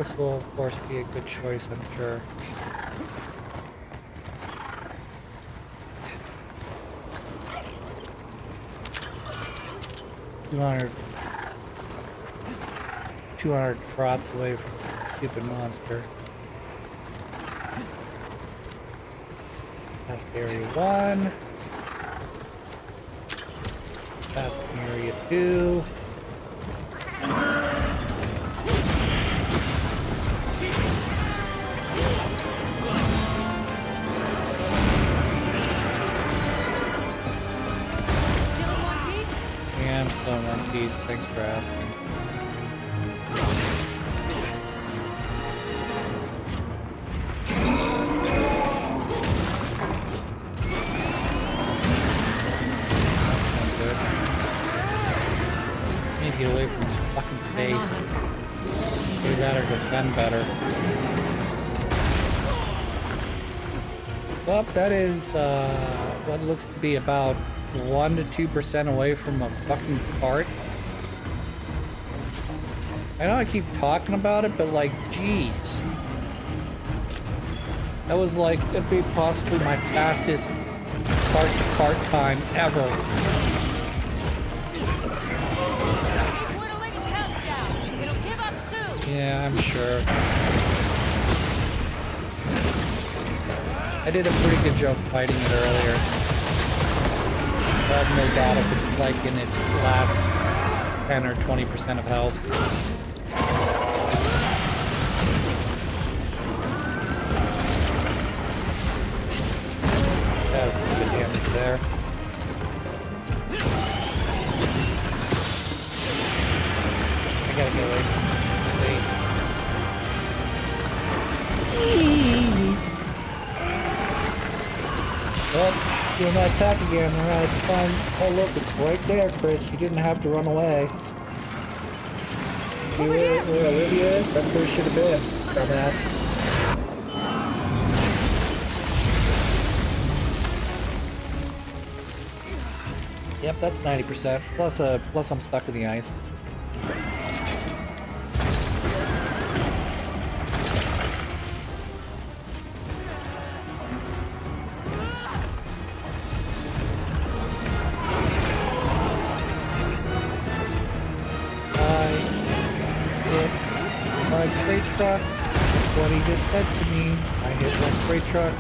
This will, of course, be a good choice, I'm sure. Two hundred drops away from the stupid monster. Past area 1. Past area 2. Yeah, I'm still in one piece. Thanks for asking. Get away from his fucking face. Do that or defend better. Well, that is what looks to be about 1 to 2% away from a fucking cart. I know I keep talking about it, but like, jeez. That was like, it'd be possibly my fastest cart-to-cart time ever. Yeah, I'm sure. I did a pretty good job fighting it earlier. I have no doubt if it's like in its last 10 or 20% of health. That was some good damage there. I gotta get away. Oh, doing that attack again. Alright, fine. Oh look, it's right there, Chris. You didn't have to run away. See where Olivia is? That's where it should have been, dumbass. Yep, that's 90%. Plus I'm stuck in the ice. Freight truck. That's what he just said to me. I hit one freight truck.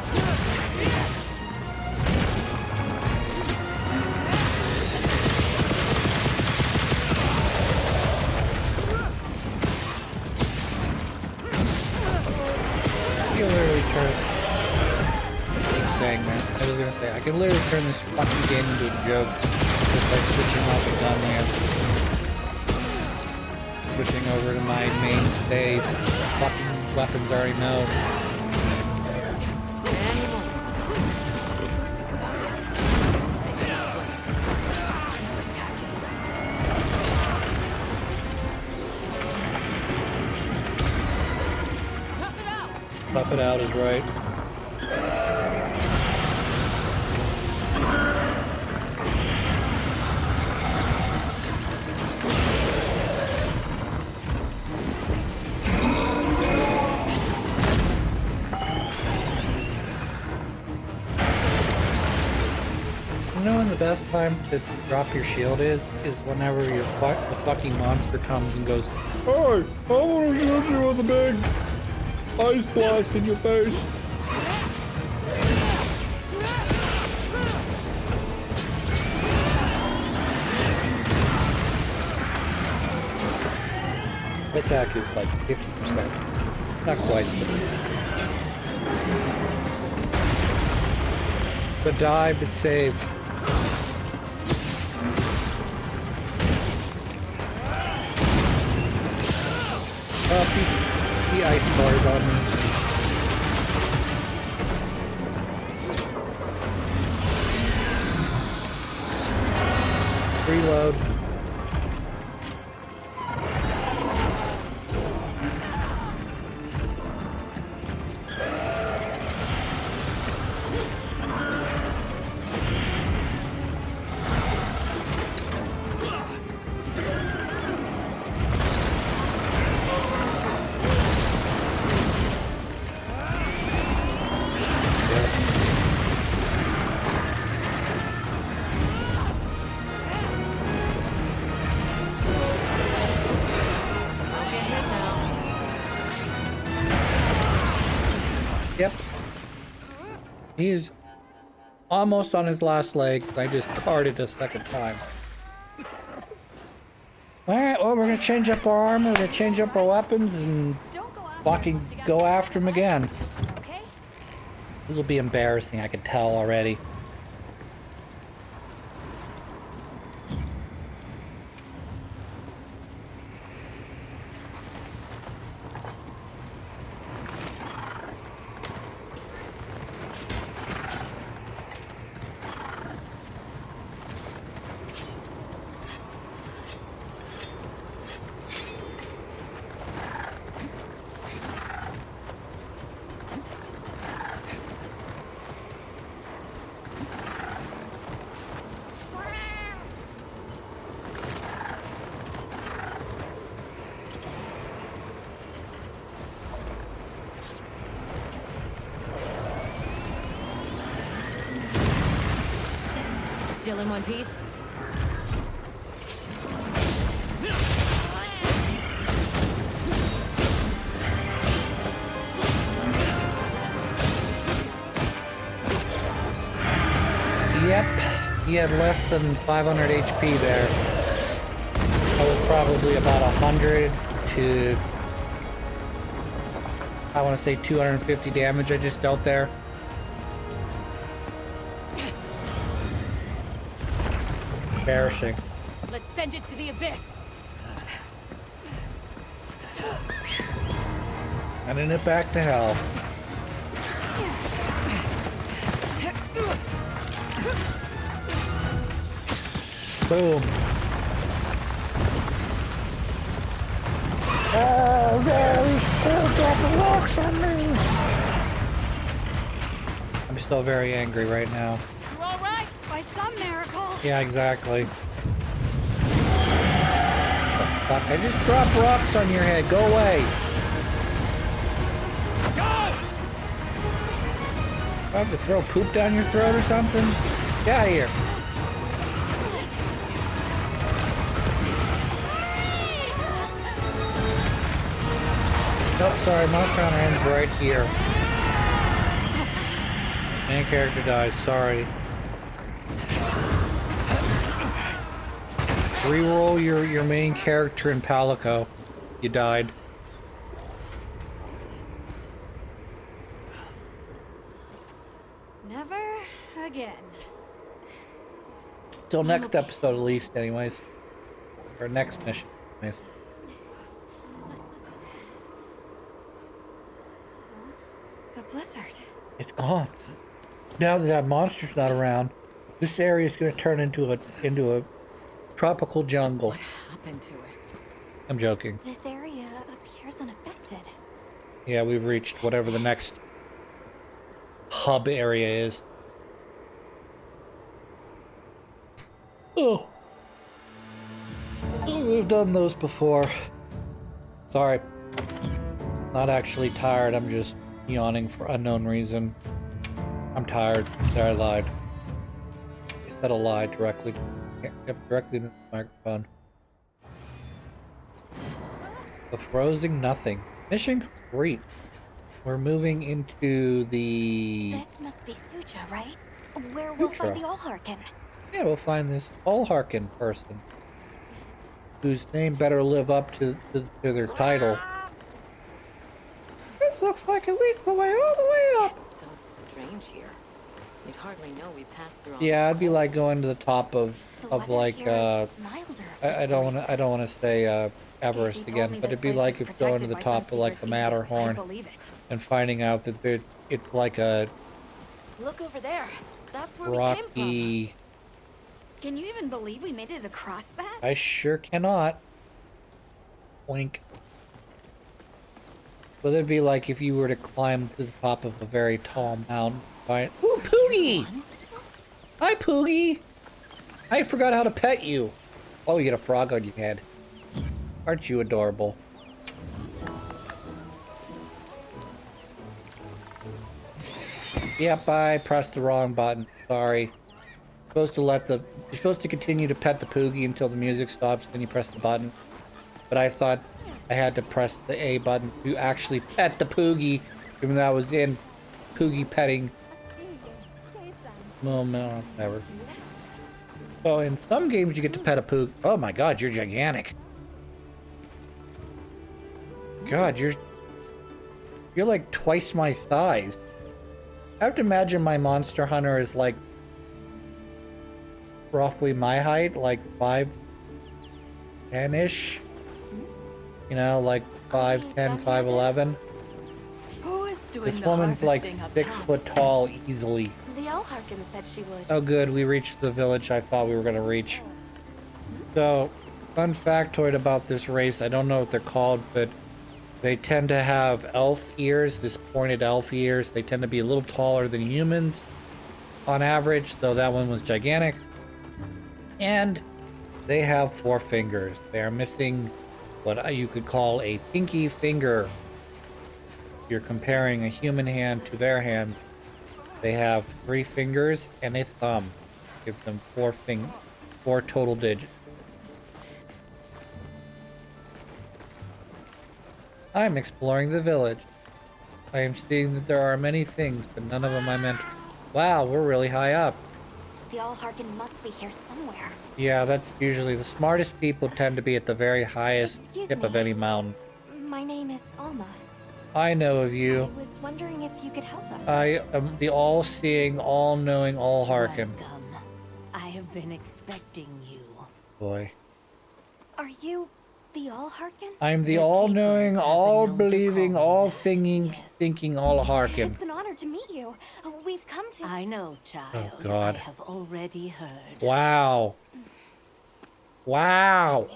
You literally turn. I keep saying that. I was gonna say I can literally turn this fucking game into a joke just by switching off the gun there. Switching over to my mainstay fucking weapons I already know. Tough it out is right. The best time to drop your shield is whenever the fucking monster comes and goes, "Hey, I want to shoot you with a big ice blast in your face." Attack is like 50%, not quite. But dive, it saved. He ice bars on me. Reload. He's almost on his last legs. I just carded a second time. Alright, well, we're gonna change up our armor, we're gonna change up our weapons, and fucking go after him again. Okay? This will be embarrassing, I can tell already. Still in one piece? Yep, he had less than 500 HP there. That was probably about 100 to, I want to say 250 damage I just dealt there. Embarrassing. Let's send it to the abyss. Sending it back to hell. Boom. Oh, there's a dropping rocks on me. I'm still very angry right now. You all right? By some miracle. Yeah, exactly. Fuck, I just dropped rocks on your head. Go away. I have to throw poop down your throat or something? Get out of here. Nope, sorry, Monster Hunter ends right here. Main character dies, sorry. Reroll your main character in Palico. You died. Never again. Till next episode at least, anyways. Or next mission, anyways. The blizzard. It's gone. Now that that monster's not around, this area is going to turn into a tropical jungle. What happened to it? I'm joking. This area appears unaffected. Yeah, we've reached whatever the next hub area is. Oh. We've done those before. Sorry. Not actually tired, I'm just yawning for unknown reason. I'm tired. There, I lied. I said a lie directly into the microphone. The Frozen Nothing. Mission complete. We're moving into the... This must be Sucha, right? Where we'll find the Allharkin. Yeah, we'll find this Allharkin person. Whose name better live up to their title. This looks like it leads the way all the way up. It's so strange here. We'd hardly know we passed through all Yeah, the I'd be like going to the top of like I don't want to say Everest again, but it'd be like if going to the top of like the Matterhorn and finding out that it's like a Look over there. That's where rocky. we came from. Can you even believe we made it across that? I sure cannot. Wink. But it'd be like if you were to climb to the top of a very tall mountain. Find... Ooh, Poogie! Hi, Poogie! I forgot how to pet you. Oh, you get a frog on your head. Aren't you adorable? Yep, I pressed the wrong button. Sorry. You're supposed to continue to pet the Poogie until the music stops, then you press the button. But I thought I had to press the A button to actually pet the Poogie, even though I was in Poogie petting Well, no, whatever. So in some games you get to pet a pook. Oh my god, you're gigantic. God, you're like twice my size. I have to imagine my monster hunter is like roughly my height, like 5'10"-ish. You know, like 5'10", 5'11". Who is doing This the woman's like harvesting up 6 top? foot tall easily. The owl Harkin said she would. Oh good, we reached the village I thought we were gonna reach. So, fun factoid about this race, I don't know what they're called, but they tend to have elf ears, this pointed elf ears. They tend to be a little taller than humans on average, though that one was gigantic. And they have 4 fingers. They are missing what you could call a pinky finger. If you're comparing a human hand to their hand, they have 3 fingers and a thumb. Gives them 4 total digits. I'm exploring the village. I am seeing that there are many things, but none of them I meant. Wow, we're really high up. The owl Harkin must be here somewhere. Yeah, that's usually the smartest people tend to be at the very highest Excuse tip of me. any mountain. My name is Alma. I know of I you. was wondering if you could help us. I am the all-seeing, all-knowing, all-hearken. Welcome. I have been expecting you. Boy. Are you the owl Harkin? I'm the The all-knowing, keepers have been known to all-believing, call me all-thinking, that, yes. thinking, all-hearken. It's an honor to meet you. We've come to. I know, child. Oh, God. I have already heard. Wow. Wow.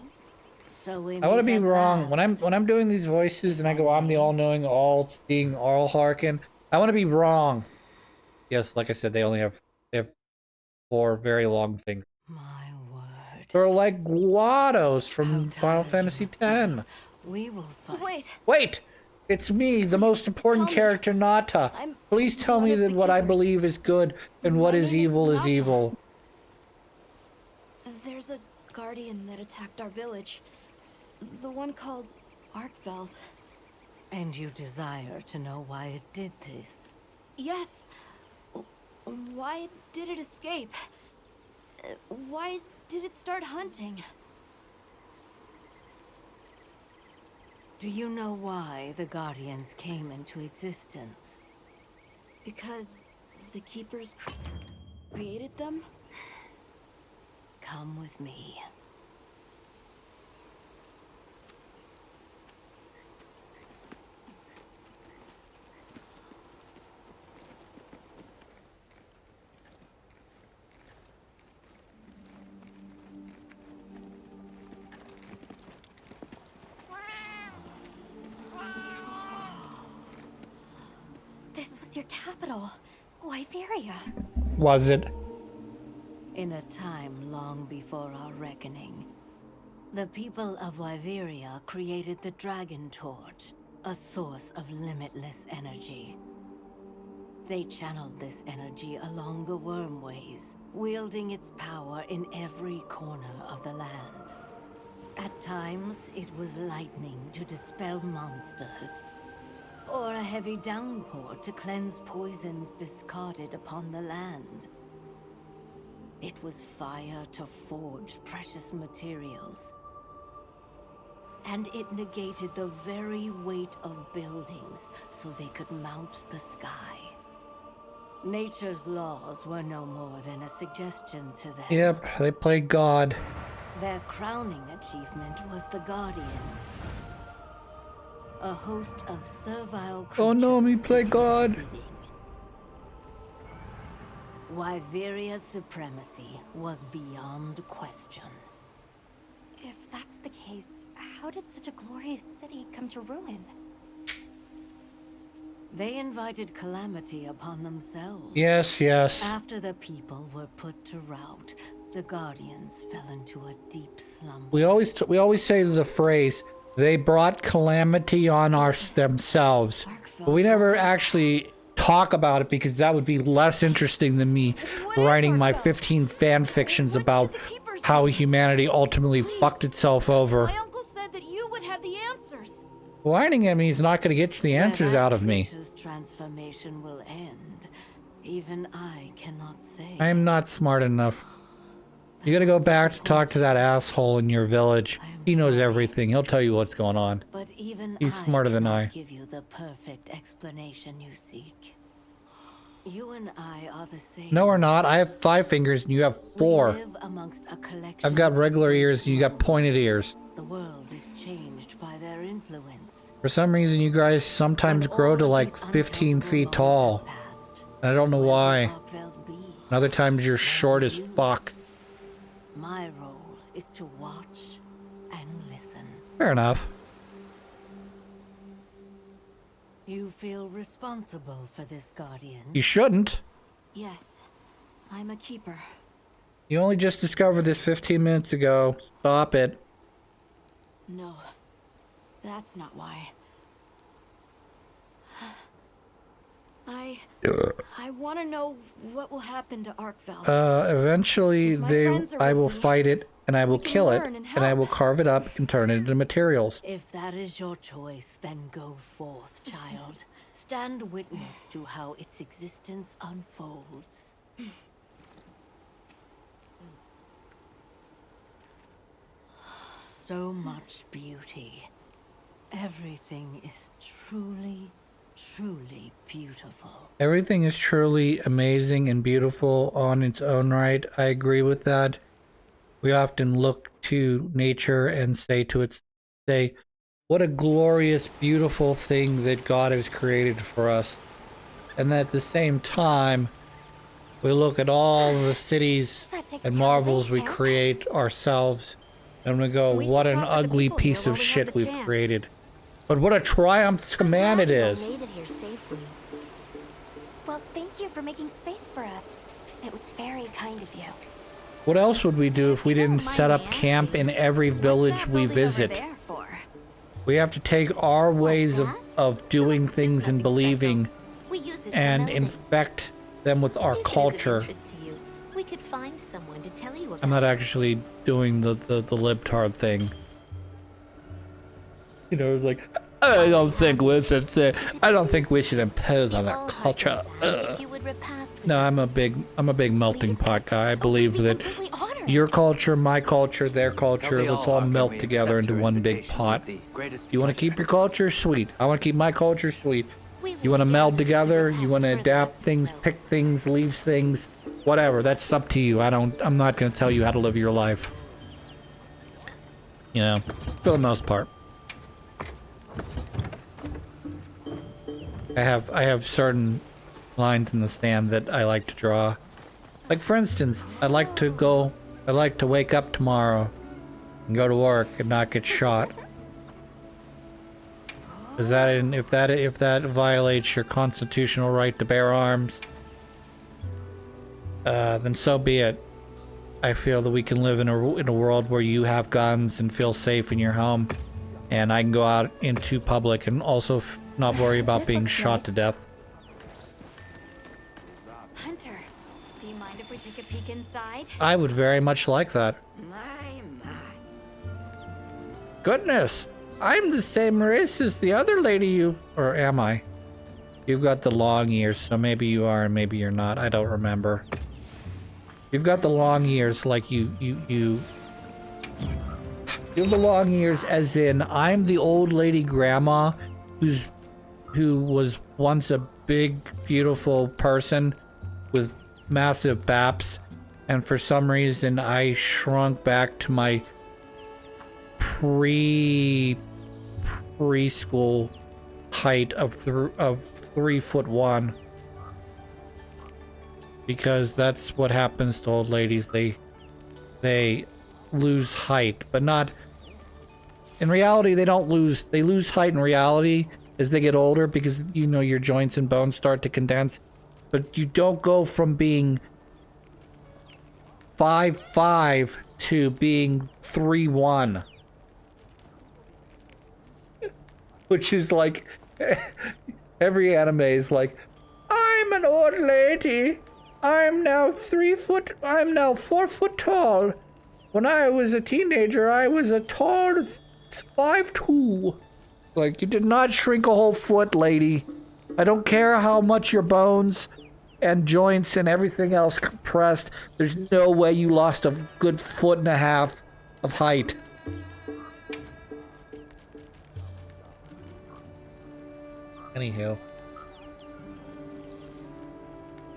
So we I want to meet be at wrong last. when I'm doing these voices and I go I'm the all-knowing, all-seeing, all-hearken. I want to be wrong. Yes, like I said, they have 4 very long fingers. My word. They're like Guados How from Final tired you Fantasy must be. X. We will fight. Wait, Wait, it's me, the most important tell me. character, Nata. I'm Please tell one me of that the what I keepers. believe is good and what My is name is evil is Nata. evil. there's a guardian that attacked our village. The one called Arkveld. And you desire to know why it did this. Yes. Why did it escape? Why did it start hunting? Do you know why the Guardians came into existence? Because the keepers created them? Come with me. This was your capital, Wyveria. Was it? In a time long before our reckoning, the people of Wyveria created the Dragon Torch, a source of limitless energy. They channeled this energy along the wormways, wielding its power in every corner of the land. At times, it was lightning to dispel monsters, or a heavy downpour to cleanse poisons discarded upon the land. It was fire to forge precious materials. And it negated the very weight of buildings so they could mount the sky. Nature's laws were no more than a suggestion to them. Yep, they played God. Their crowning achievement was the Guardians. A host of servile creatures. Oh no, me play to do God. their bidding. Wyveria's supremacy was beyond question. If that's the case, how did such a glorious city come to ruin? They invited calamity upon themselves. Yes, yes. After the people were put to rout, the Guardians fell into a deep slumber. We always say the phrase, they brought calamity on themselves. But we never actually talk about it because that would be less interesting than me What is writing my Arkveld? 15 fan fictions What about should the keepers how do? humanity ultimately fucked itself over. My uncle said that you would have the answers. Whining at me is not going to get you the answers Where out that of me. creature's transformation will end Even I cannot say. I am not smart enough. You gotta go back to talk to that asshole in your village. He knows everything. He'll tell you what's going on. But even He's smarter than I. give you the perfect explanation you seek. You and I are the same. No, we're not. I have 5 fingers and you have 4. We live amongst a collection I've got regular ears and you got pointed ears. The world is changed by their influence. For some reason, you guys sometimes grow to like 15 feet tall. And I don't know why. And other times you're short as fuck. My role is to watch and listen. Fair enough. You feel responsible for this guardian? You shouldn't. Yes, I'm a keeper. You only just discovered this 15 minutes ago. Stop it. No, that's not why. I want to know what will happen to Arkveld. Eventually I will fight it, and I will kill it, and I will carve it up and turn it into materials. If that is your choice, then go forth, child. Stand witness to how its existence unfolds. So much beauty. Everything is truly beautiful. Everything is truly amazing and beautiful on its own right. I agree with that. We often look to nature and say, what a glorious, beautiful thing that God has created for us. And at the same time, we look at all the cities and marvels we create ourselves, and we go, what an ugly piece of shit we've created. But what a triumph to man it is. Made it here safely. Well, thank you for making space for us. It was very kind of you. What else would we do if we didn't set up camp in every village we visit? We have to take our ways of doing things and believing and infect them with our culture. We could find someone to tell you about. I'm not actually doing the libtard thing. You know, it's like, I don't think we should impose on that culture. No, I'm a big melting pot guy. I believe that your culture, my culture, their culture, let's all melt together into one big pot. You want to keep your culture? Sweet. I want to keep my culture? Sweet. You want to meld together? You want to adapt things, pick things, leave things, whatever. That's up to you. I'm not going to tell you how to live your life. You know, for the most part. I have certain lines in the sand that I like to draw. Like, for instance, I'd like to wake up tomorrow and go to work and not get shot. Is that if that violates your constitutional right to bear arms, then so be it. I feel that we can live in a world where you have guns and feel safe in your home, and I can go out into public and also not worry about being shot to death. Hunter, do you mind if we take a peek inside? I would very much like that. My. Goodness, I'm the same race as the other lady or am I? You've got the long ears, so maybe you are and maybe you're not. I don't remember. You've got the long ears like you have the long ears as in I'm the old lady grandma who was once a big, beautiful person with massive baps, and for some reason I shrunk back to my preschool height of 3'1", because that's what happens to old ladies. They lose height, but not in reality. They lose height in reality as they get older, because you know your joints and bones start to condense, but you don't go from being 5'5" to being 3'1", which is like every anime is like, I'm an old lady, I'm now 4 foot tall. When I was a teenager, I was a tall 5'2". Like, you did not shrink a whole foot, lady. I don't care how much your bones and joints and everything else compressed. There's no way you lost a good 1.5 feet of height. Anywho.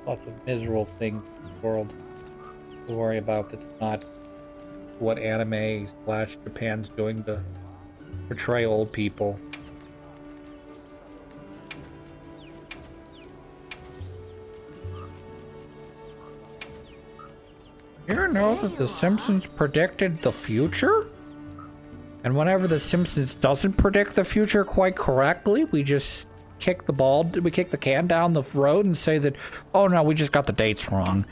Lots of miserable things in the world to worry about that's not what anime / Japan's doing to portray old people. You ever know that The Simpsons predicted the future? And whenever The Simpsons doesn't predict the future quite correctly, we just kick the can down the road and say that, oh no, we just got the dates wrong.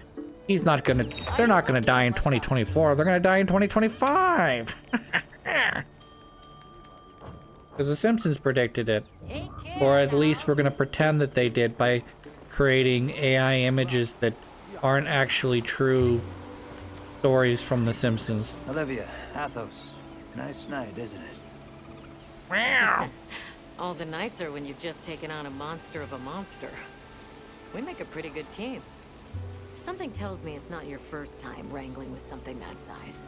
They're not gonna die in 2024, they're gonna die in 2025. Because The Simpsons predicted it. Or at least we're gonna pretend that they did by creating AI images that aren't actually true stories from The Simpsons. Olivia, Athos. Nice night, isn't it? Wow. All the nicer when you've just taken on a monster of a monster. We make a pretty good team. Something tells me it's not your first time wrangling with something that size.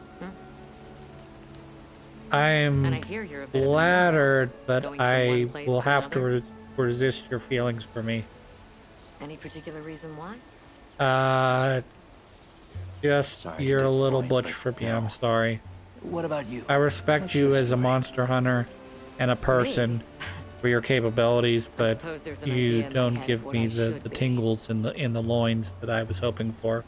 I'm And I hear you're a bit flattered, but going from I one place will to have to another. resist your feelings for me. Any particular reason why? Just Sorry to you're a little disappoint, butch but for me. no. I'm sorry. What about you? I respect What's you your as a story? monster hunter and a person for your capabilities, but suppose there's an you idea in my don't head give of what me I the should be. tingles in the loins that I was hoping for.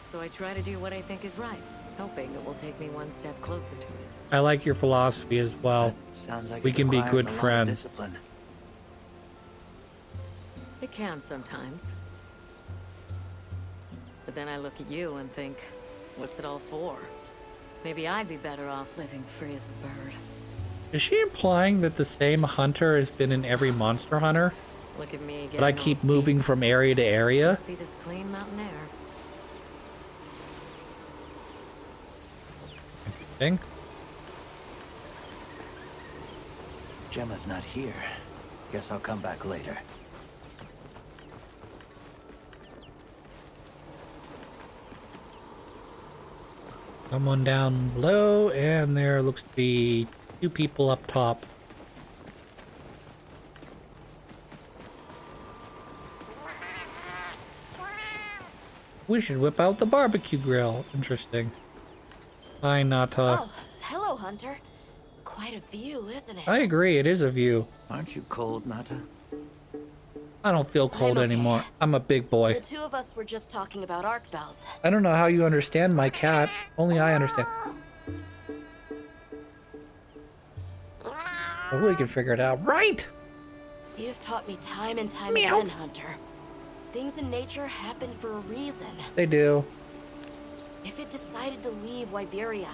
So I try to do what I think is right, hoping it will take me one step closer to it. I like your philosophy as well. Sounds like we it can be requires good a lot of friends. discipline. It can sometimes. But then I look at you and think, what's it all for? Maybe I'd be better off living free as a bird. Is she implying that the same hunter has been in every Monster Hunter? Look at me But I getting keep all moving deep. from area to area? Must be this clean mountain air. Interesting. Gemma's not here. Guess I'll come back later. Someone down below, and there looks to be 2 people up top. We should whip out the barbecue grill. Interesting. Hi, Nata. Oh, hello, Hunter. Quite a view, isn't it? I agree, it is a view. Aren't you cold, Nata? I don't feel cold I'm okay. anymore. I'm a big boy. The two of us were just talking about Arkveld. I don't know how you understand my cat. Only I understand. But we can figure it out. Right! You've taught me time and time Meow. again, Hunter. Things in nature happen for a reason. They do. If it decided to leave Wyveria,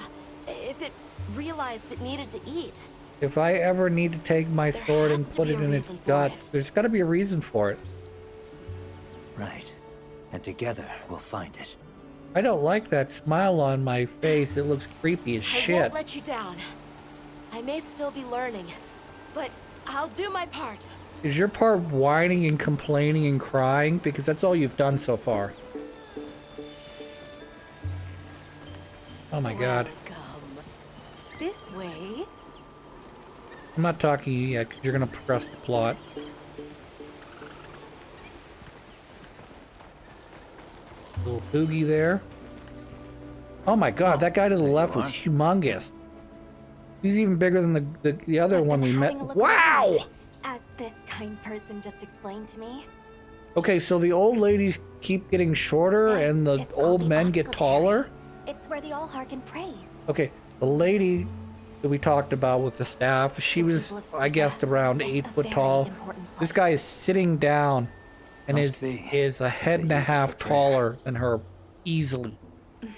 if it realized it needed to eat, If I ever need to take my There sword has and to put be it a in its reason for guts, it. there's gotta be a reason for it. Right. And together, we'll find it. I don't like that smile on my face. It looks creepy as I shit. won't let you down. I may still be learning, but I'll do my part. Is your part whining and complaining and crying? Because that's all you've done so far. Oh my god. Welcome. This way. I'm not talking to you yet because you're gonna progress the plot. Little boogie there. Oh my god, that guy to the There you left was are. humongous. He's even bigger than the other I've one been we met. having a look Wow! around, as this kind person just explained to me. Okay, so the old ladies keep getting shorter This and the is called old the men get Oscultarium. taller? It's where they all hearken praise. Okay, the lady that we talked about with the staff, she The was, people of I guessed, Sudan. around It's 8 a foot very tall. important This place. guy is sitting down and Must is, be. is a head They and a use it half for prayer. taller than her, easily. We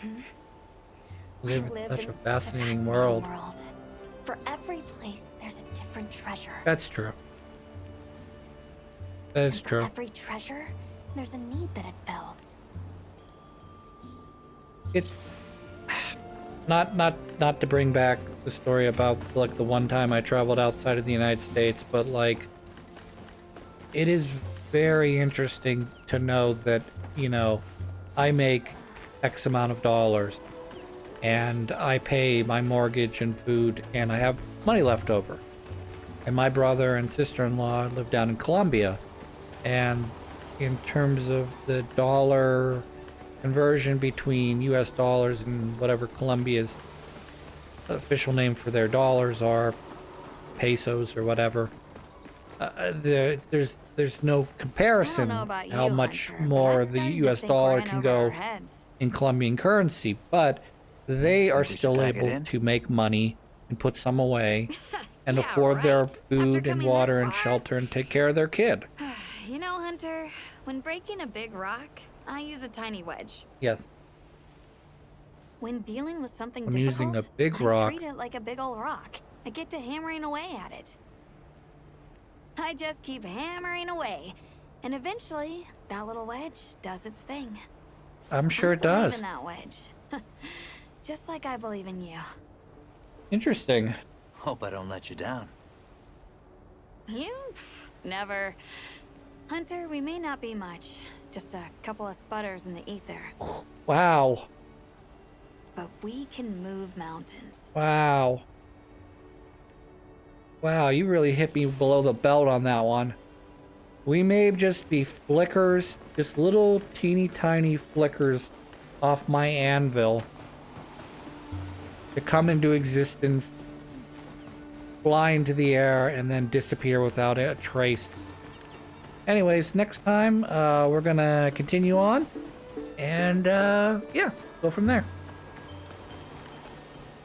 Live in live such in a fascinating world. For every place, there's a different treasure. That's true. That is And for true. every treasure, there's a need that it fills. It's not to bring back the story about like the one time I traveled outside of the United States, but like it is very interesting to know that, you know, I make X amount of dollars and I pay my mortgage and food and I have money left over. And my brother and sister-in-law live down in Colombia. And in terms of the dollar conversion between US dollars and whatever Colombia's official name for their dollars are, pesos or whatever, there's no comparison how much more the US dollar can go in Colombian currency, but they are still able to make money and put some away and Yeah, afford their right. food After and coming water this and far. shelter and take care of their kid. You know, Hunter, when breaking a big rock, I use a tiny wedge. Yes, When dealing with something I'm difficult, using a big I rock. treat it like a big old rock. I get to hammering away at it. I just keep hammering away, and eventually, that little wedge does its thing. I'm sure I it does. believe in that wedge. Just like I believe in you. Interesting. Hope I don't let you down. You? Pff, never. Hunter, we may not be much. Just a couple of sputters in the ether. Wow. But we can move mountains. Wow. Wow, you really hit me below the belt on that one. We may just be flickers, just little teeny tiny flickers off my anvil to come into existence, fly into the air, and then disappear without a trace. Anyways, next time we're gonna continue on and yeah, go from there.